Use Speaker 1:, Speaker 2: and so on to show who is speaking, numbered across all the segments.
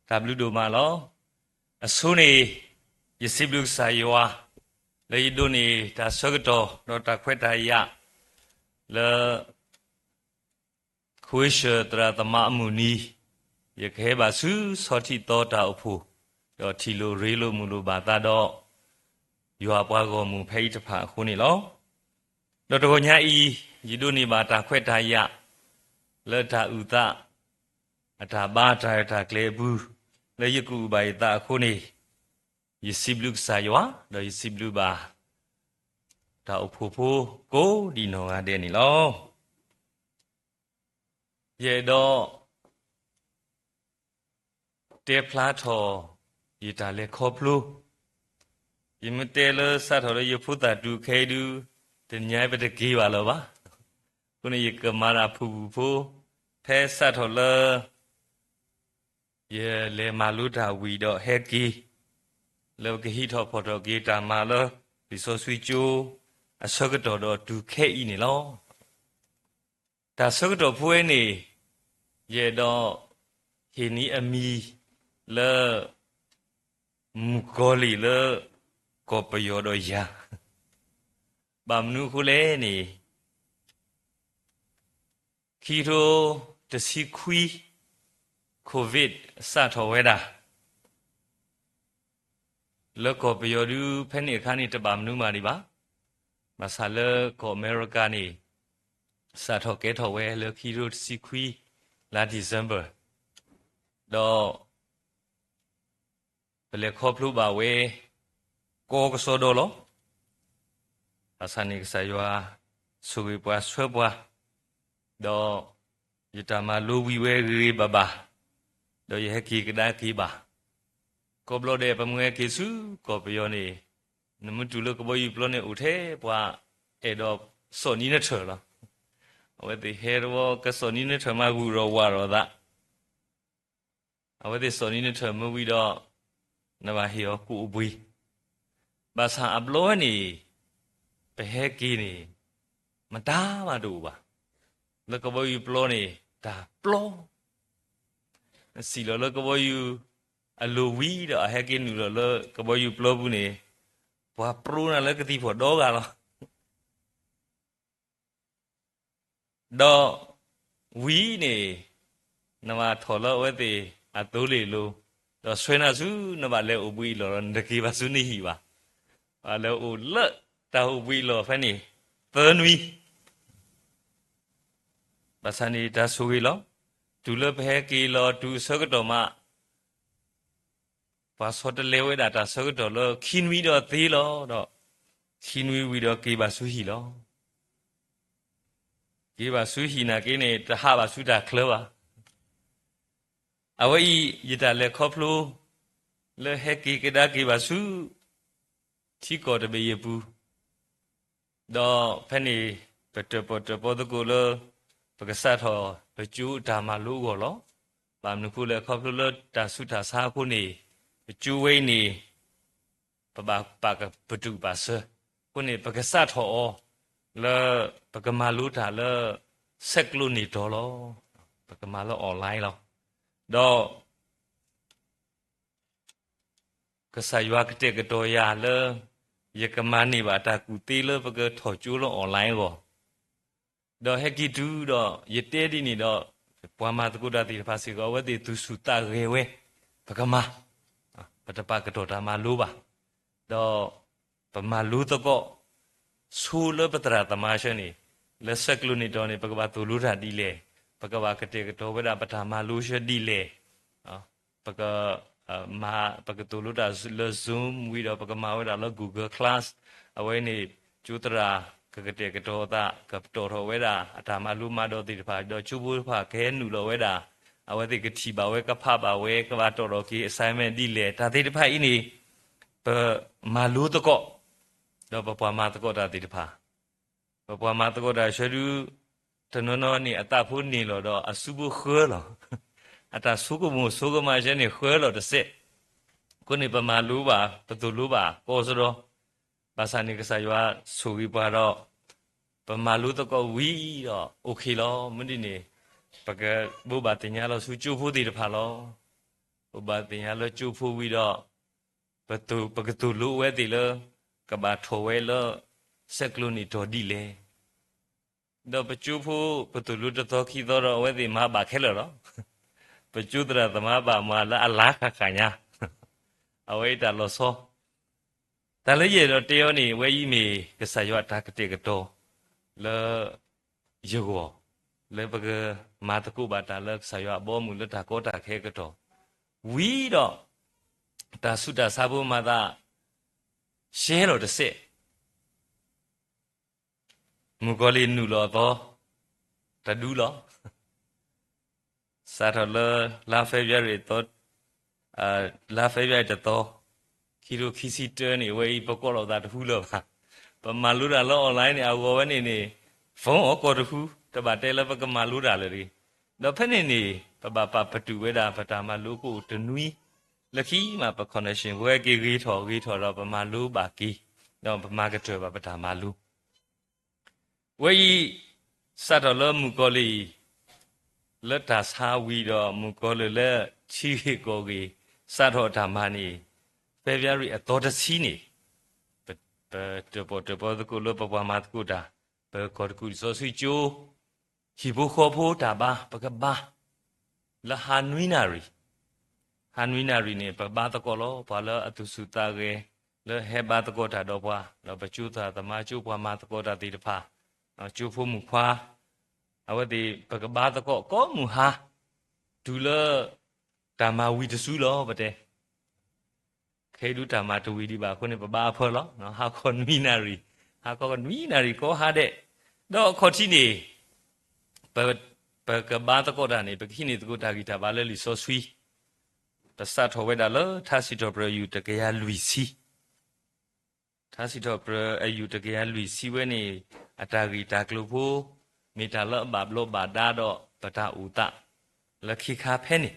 Speaker 1: W do malo asuni yisiblu saywa le idoni ta sogato no ta kweta ya le khuisha tra tama muni yakhe ba su soti to ta uphu yo thilo relo mulu ba ta do ywa pwa go mu phai ta pha khu ni lo do to nya I yidoni ba ta kweta ya le ta uta ata ba ta ta klebu le yiku ba ta khu ni yisiblu saywa do yisiblu ba ta uphu phu ko di no ga de ni lo ye do te phla tho yita le kho plu yimte le sa tho le yphu ta du khe du te nyai ba de ge ba lo ba ku ne ye kamara phu phu the sa tho le ye le ma lu da wi do he ki le ge hi tho pho tho ge ta ma lo bi so sui chu a so ga do du khe I ni lo ta so ga do phu ni ye do he ni a mi le mukoli le ko payo do ya bam nu khu le ni khi ro de si khui covid sa tho we da le ko payo du phe ni kha ni ta bam nu ma ni ba ma sa le ko america ni sa tho ke tho we le khi ro si khui la december do le kho plu ba we ko ko so do lo asani sa ywa su wi pwa swe pwa do yita ma lu wi we ri ba ba do ye ki ka da ki ba ko blo de pa mwe ki su ko pyo ni nmu tu lo ko bo yu plo ne u the pwa e do so ni ne thö lo we the he ro ka so ni ne thö ma gu ro wa ro da we the so ni ne thö mu wi do na ba hi yo ku bui ba sa upload ni pe he ki ni ma da ma do ba le ko bo yu plo ni da plo si lo le ko bo yu a lo wi do a he ki nu lo le ko bo yu plo bu ni bwa pro na le ka ti pho do ga lo do wi ni na ma tho lo we ti a to le lo do swe na su na ba le u bui lo de ki ba su ni hi ba ba le u le ta u bui lo fa ni te nui ba sa ni da su wi lo tu le phe ki lo tu so ga do ma ba so de le we da ta so ga do lo khin wi do ti lo do khin wi do ki ba su hi lo ki ba su hi na ki ni ta ha ba su da khle ba a we yita le kho plu le he ki ke da ki ba su chi ko de be ye pu do phe ni pe te po de ko lo pa ka sa tho pe chu da ma lu go lo ba nu khu le kho plu le da su da sa khu ni chu wei ni pa ka pa tu ba se khu ni pa ka sa tho le pa ka ma lu da le sek lu ni do lo pa ka ma lo online lo do ka sa ywa ka te ka do ya le ye ka ma ni ba ta ku ti le pa ka tho chu lo online go do he ki du do ye te di ni do pwa ma ta ku da ti pha si go we ti tu su ta ge we pa ka ma pa ta pa ka do ta ma lu ba do pa ma lu to ko su le pa tra ta ma she ni le sek lu ni do ni pa ka ba tu lu ra di le pa ka ba ka te ka do we da pa ta ma lu she di le pa ka ma pa ka tu lu da le zoom wi do pa ka ma we da le google class awe ni chu tra ka te ka do da ka to ro we da ata ma lu ma do ti pha do chu bu pha ke nu lo we da awe ti ka thi ba we ka pha ba we ka ba to ro ki assignment di le ta ti pha I ni pa ma lu to ko do pa pa ma to ko da ti pha pa pa ma to ko da shu du to no no ni ata phu ni lo do asu bu khwe lo ata su ko mo su ko ma je ni khwe lo de se ko ni pa ma lu ba pa tu lu ba ko so do ba sa ni ka sa ywa su wi pa do pa ma lu to ko wi do okay lo mun ni ni pa ka bu ba ti nya lo su chu phu ti de pha lo ba tin ya lo chu phu wi do pa tu lu we ti lo ka ba tho we lo sek lu ni do di le do pa chu phu pa tu lu to khi do ro we ti ma ba khe lo ro pa chu tra ta ma ba ma la ala kha kha nya a we ta lo so ta le ye do te yo ni we yi mi ka sa yo ta ka te ka to le yo go le ba ga ma ta ku ba ta le sa yo bo mu le ta ko ta khe ka to wi do ta su ta sa bu ma ta she lo de se mu ko li nu lo to ta du lo sa tho le la fe bya ri to la fe bya de to khi ro khi si te ni we ba ko lo ta tu lo ba ba ma lu da lo online ni a wo we ni phone o ko tu ta ba te le ba ka ma lu da le ri do phe ni ba pa tu we da ba ta ma lu ko tu nui le khi ma pa connection we ki ri tho ro ba ma lu ba ki do ba ma ka tu ba ta ma lu we sa tho le mu ko li le ta sa wi do mu ko le chi ko ki sa tho ta ma ni February အတော်တစီနေတပေါ်ကိုလပပမာတကူတာပကောကူဆိုဆွီချိုဟီဘခိုဖိုတာဘာပကဘာလဟာနွီနာရီနေပဘာတကောလောဘာလအတုစုတာကေလဟေဘာတကောတာတော့ဘွာလပချူတာတမချူဘွာမာတကောတာတိတဖာချူဖို့မူခွာအဝတိပကဘာတကောကောမူဟာဒူလတာမဝီတဆူလောပတဲ့ခေဒုတာမတဝီဒီပါခုနေပဘာဖောလောနော်ဟာခေါ်နွီနာရီကိုဟာတဲ့တော့ခေါ်တိနေပကဘာတကောတာနေပခိနေတကောတာဂီတာဘာလဲလီဆိုဆွီတဆတ်ထောဝဲတာလသာစီတော်ပရယူတကရလူစီသာစီတော်ပရယူတကရလူစီဝဲနေအတာဂီတာကလုဖို့မီတာလဘဘလောဘာဒါတော့ပတာဥတလခိခါဖဲနေ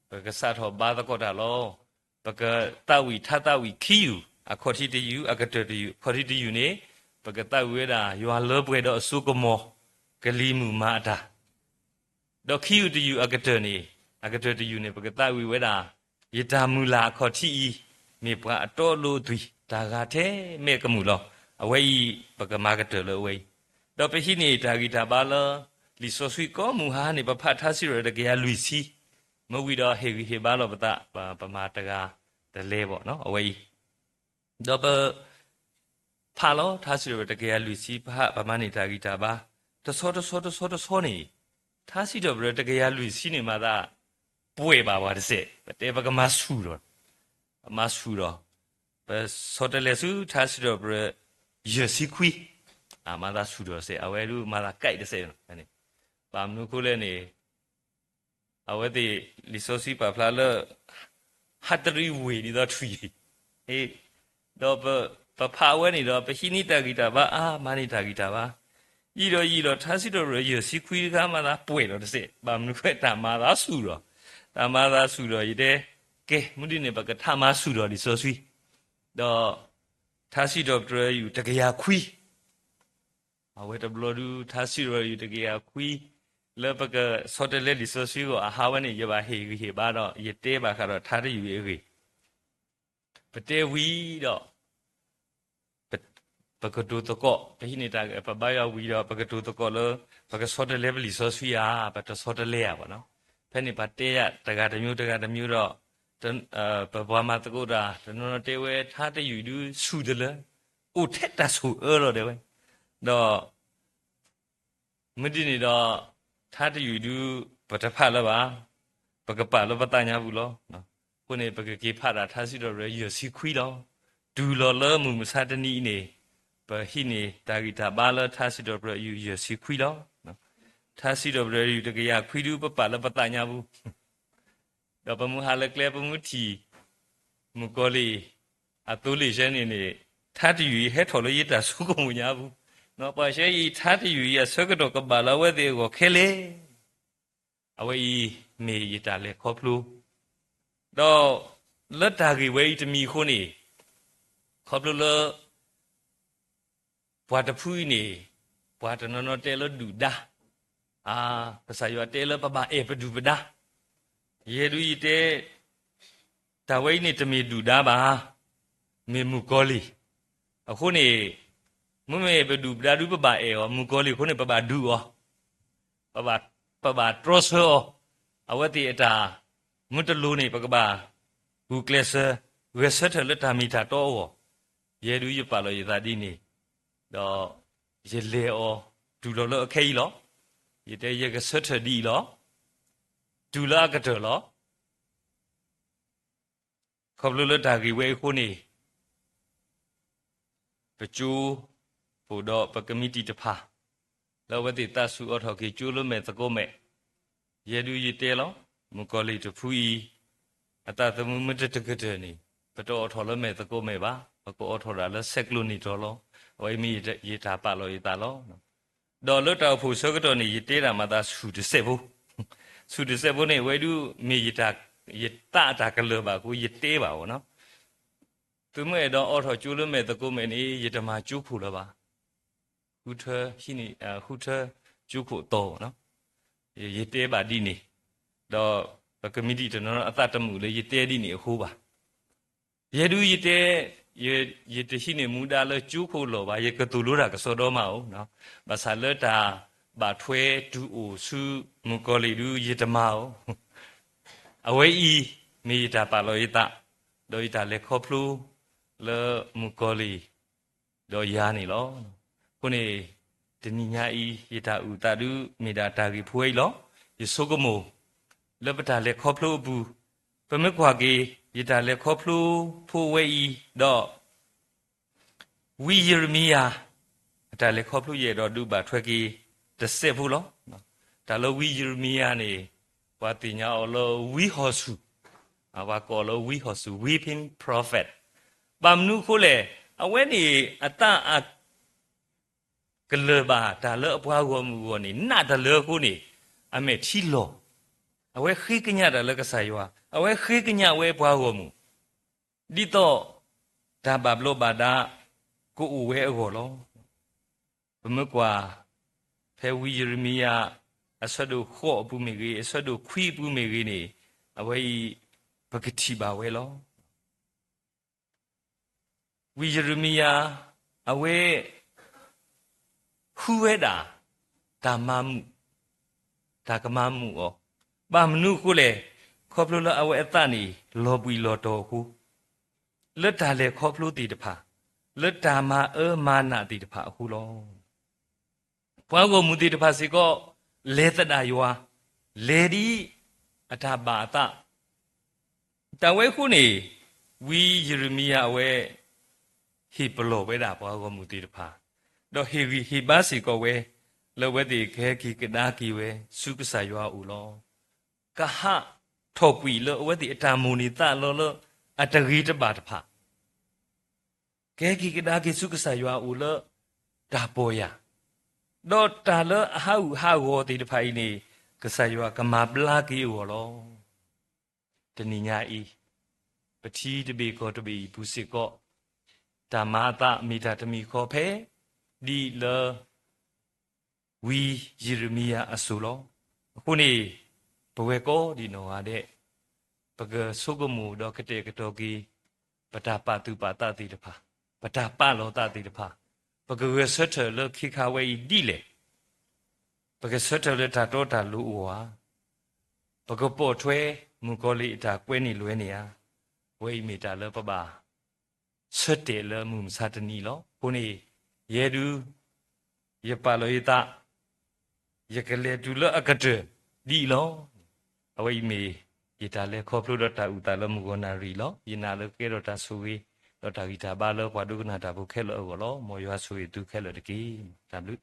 Speaker 1: ပကဆတ်ထောဘာတကောတာလောပကတဝီထတဝီခီယူအခေါ်တိတယူအကတတယူခေါ်တိတယူနေပကတဝဲတာယွာလောပွဲတော့အစုကမောကလီမူမာတာတော့ခီယူတယူအကတနေအကတတယူနေပကတဝီဝဲတာယတာမူလာခေါ်တိဤမေပကအတော်လို့သွီဒါကတဲ့မေကမူလောအဝဲဤပကမာကတလောဝဲတော့ပဟိနေတာဂီတာဘာလောလီဆိုဆွီကောမူဟာနေပဖတ်ထားစီရတကယ်လူစီမဝီတော့ဟေဘာလောပတပမာတကာတလဲပေါ့နော်အဝဲတော့ဖာလောထားစီရတကယ်လူစီဖပမနေတာဂီတာဘာတဆောနေထားစီတော့ဘရတကယ်လူစီနေမှာသာပွေပါပါတဲ့တဲပကမဆူတော့မဆူတော့ပစောတလေစုထားစီတော့ဘရရစီခွီအမသာဆူတော့အဝဲလူမသာကြိုက်တဲ့နော်ပါမနုခုလဲနေအဝဲတိလီဆိုစီပါဖလာလဟတ်တရီဝေဒီတော့ထွီဟေးတော့ပဖာဝဲနေတော့ပဟိနိတဂီတာဘာမနိတဂီတာဘာဤတော့ထားစီတော့ရစီခွီကမှသာပွေတော့တဲ့ပါမနုခွဲတာမသာဆူတော့တာမသာဆူတော့ရတဲ့ကဲမုဒိနေပကထာမဆူတော့လီဆိုစီတော့ထားစီတော့ပြယူတကရာခွီအဝဲတဘလဒူထားစီတော့ယူတကရာခွီလောပကစောတလေလီဆိုစီကိုအဟာဝနေရပါဟေဘာတော့ရတဲပါခါတော့ထားရယူရေပတေဝီတော့ပကတူတကောပဟိနေတာပဘယဝီတော့ပကတူတကောလောပကစောတလေလီဆိုစီပတစောတလေပါနော်ဖဲနေပါတဲရတကတမျိုးတော့ပဘွားမတကုတာတနော်တဲဝဲထားတယူဒူဆူတယ်လေအိုထက်တဆူတော့တယ်ဝဲတော့မဒီနေတော့ထားတယူဒူပတဖတ်လပါပကပလပတညာဘူးလောနော်ခုနေပကကေဖတ်တာထားစီတော့ရစီခွီတော့ဒူလောလမှုမစတနီနေပဟိနေတာဂီတာဘာလထားစီတော့ရစီခွီတော့နော်ထားစီတော့ယူတကရခွီဒူပပလပတညာဘူးတော့ပမူဟာလကလေပမူတီမူကိုလီအတူလီရှင်းနေထားတယူဟဲထော်လို့ရတာစုကုန်မညာဘူးနော်ပါရှေးထားတယူရဆွကတော့ကဘာလဝဲတဲ့ကိုခဲလေအဝေးမေရတာလေခေါပလူတော့လက်တာကြီးဝဲတမီခုနေခေါပလူလဘွားတဖူးနေဘွားတနော်တဲလဒူဒါပစာယောတဲလပပအေပဒူပဒါ ye du ite ta wei ni temi du da ba me mu goliအခုနေမမေဘဒူဘဒါဒူပပအေရောမူကောလီခုနေပပဒူရောပပထရဆောအဝတိအတာမွတလူနေပကပါဘူကလဆာဝေဆတ်လက်တာမီတာတော့ရေဒူရပါလို့ရတာဒီနေတော့ရေလေအောဒူလောလအခဲကြီးလောရတဲ့ရကဆတ်ဒီလောဒူလာကတော်လောခေါပလူလတာကြီးဝဲခုနေပကျူဘုဒ္ဓပကမိတိတဖာလောဝတိတဆုအထောကေကျူလို့မဲ့သကောမဲ့ရေဒူရတဲလောမကောလီတဖူဤအတသမုမတတကတဲ့နေပတော်ထော်လို့မဲ့သကောမဲ့ပါဘကောအထော်တာလဲဆက်ကလို့နေတော်လောဝိမိရေတာပါလို့ရတာလောဒေါ်လွတ်တော်ဖူဆောကတော်နေရတဲတာမှာသာဆူတဆက်ဘူးဆူတဆက်ဘူးနေဝဲဒူမေရတာရတာကလောပါကိုရတဲပါဘောနော်သူမဲ့တော့အော်ထော်ကျူးလို့မဲ့သကောမဲ့နေရတမှာကျူးဖူလောပါခုထရှိနေခုထကျုခုတော့နော်ရေတဲပါဒီနေတော့ကမတီတနော်အတတမှုလေရေတဲဒီနေအခုပါရေဒူရေတဲရေတရှိနေမူတာလဲကျုခုလောပါရေကတူလို့တာကစောတော့မအောင်နော်ဘာသာလတာဘာထွဲဒူအိုစုမူကောလီဒူရေတမောအဝေးဤမိတာပါလောရတာဒေါ်ရတာလေခေါဖလူလေမူကောလီဒေါ်ယာနေလောခုနေတဏိညာဤယတာဥတာတုမေတာတာကြီးဖွေးလောယဆုကမောလပတာလေခေါဖလို့ဘူးပမကွာကေယတာလေခေါဖလို့ဖိုးဝဲဤတော့ဝီယရမီယာတာလေခေါဖလို့ရတော့ဒုပါထွဲကေတဆက်ဘူးလောဒါလောဝီယရမီယာနေဝါတိညာအော်လောဝီဟောစုအဝါကောလောဝီဟောစု weeping prophet ပမ်နုခိုလေအဝဲနေအတကလဘာဒါလအပွားကောမူကောနေနတ်တလခုနေအမေထီလောအဝဲခိကညဒါလကဆာယောအဝဲခိကညဝဲပွားကောမူဒီတော့ဒါဘဘလောဘာဒါကိုအဝဲအကောလောဘမကွာဖဲဝီယရမီယာအဆဒုခောပူမီကြီးအဆဒုခွီပူမီကြီးနေအဝဲဘဂတိပါဝဲလောဝီယရမီယာအဝဲခုဝဲတာဓမ္မမှုဒါကမမှုဩပါမနုခုလေခေါပလို့လအဝဲအတနေလောပွီလောတော်ခုလက်တာလေခေါပလို့တီတဖာလက်တာမမာနာတီတဖာအခုလောဘွားကိုမူတီတဖာစီကောလေတတာယွာလေဒီအထာပါတတဝဲခုနေဝီယရမီယာဝဲဟိပလောဝဲတာဘွားကိုမူတီတဖာတော့ဟီဟီဘာစီကိုဝဲလောဝဲတိခဲကီကဒါကီဝဲစုကဆာယွာဦးလောကဟထောကွီလောဝဲတိအတမူနီတလောလောအတဂီတပါတဖခဲကီကဒါကီစုကဆာယွာဦးလောဒါပေါ်ရတော့တာလောအဟာဟာဝတိတဖိုင်နေကဆာယွာကမာပလာကီဝလောတဏိညာဤပတိတပေကောတပေဘူးစစ်ကောဓမ္မာတမိတာတမီခောဖဲဒီလဝီယရမီယာအဆူလောအခုနေဘဝေကောဒီနောဟာတဲ့ပကဆုကမှုတော့ကတဲ့ကတော်ကီပတာပတုပါတတိတဖာပတာပလောတတိတဖာပကဝေဆွတ်လခိခဝေဒီလေပကဆွတ်လတာတော့တာလူဝါပကပေါ်ထွဲမူကောလီတာကွဲနေလွဲနေရဝေမီတာလပပါဆွတ်တယ်လမှုမစာတနီလောခုနေယေဒူယပလောယတာယကလေဒူလအကတဒီလောအဝိမေယတာလေခေါပလို့တော့တာဥတာလမူကောနာရီလောယနာလကေတော့တာဆူဝေတော့တာဂီတာဘာလောဘွာဒုကနာတာဘုခဲလောကောလောမောယွာဆူရီဒုခဲလောတကီတဘလူ